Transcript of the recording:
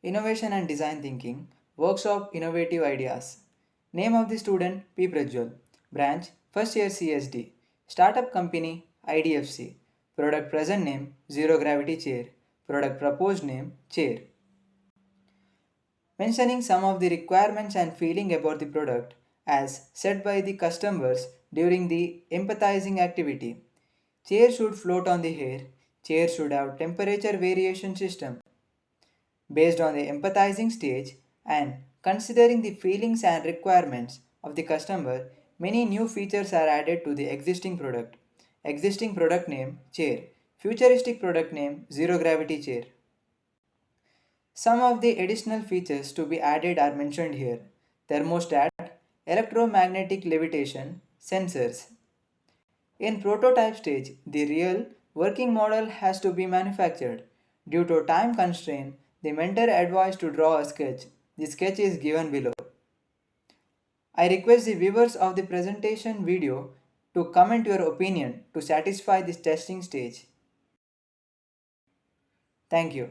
Innovation and Design Thinking, Workshop Innovative Ideas. Name of the student PRAJWal. Branch First Year CSD. Startup Company IDFC. Product Present Name Zero Gravity Chair. Product Proposed Name Chair. Mentioning some of the requirements and feeling about the product as set by the customers during the empathizing activity. Chair should float on the air. Chair should have temperature variation system. Based on the empathizing stage and considering the feelings and requirements of the customer, many new features are added to the existing product. Existing product name chair. Futuristic product name zero gravity chair. Some of the additional features to be added are mentioned here: thermostat, electromagnetic levitation, sensors. In prototype stage, the real working model has to be manufactured. Due to time constraint, the mentor advised to draw a sketch. The sketch is given below. I request the viewers of the presentation video to comment your opinion to satisfy this testing stage. Thank you.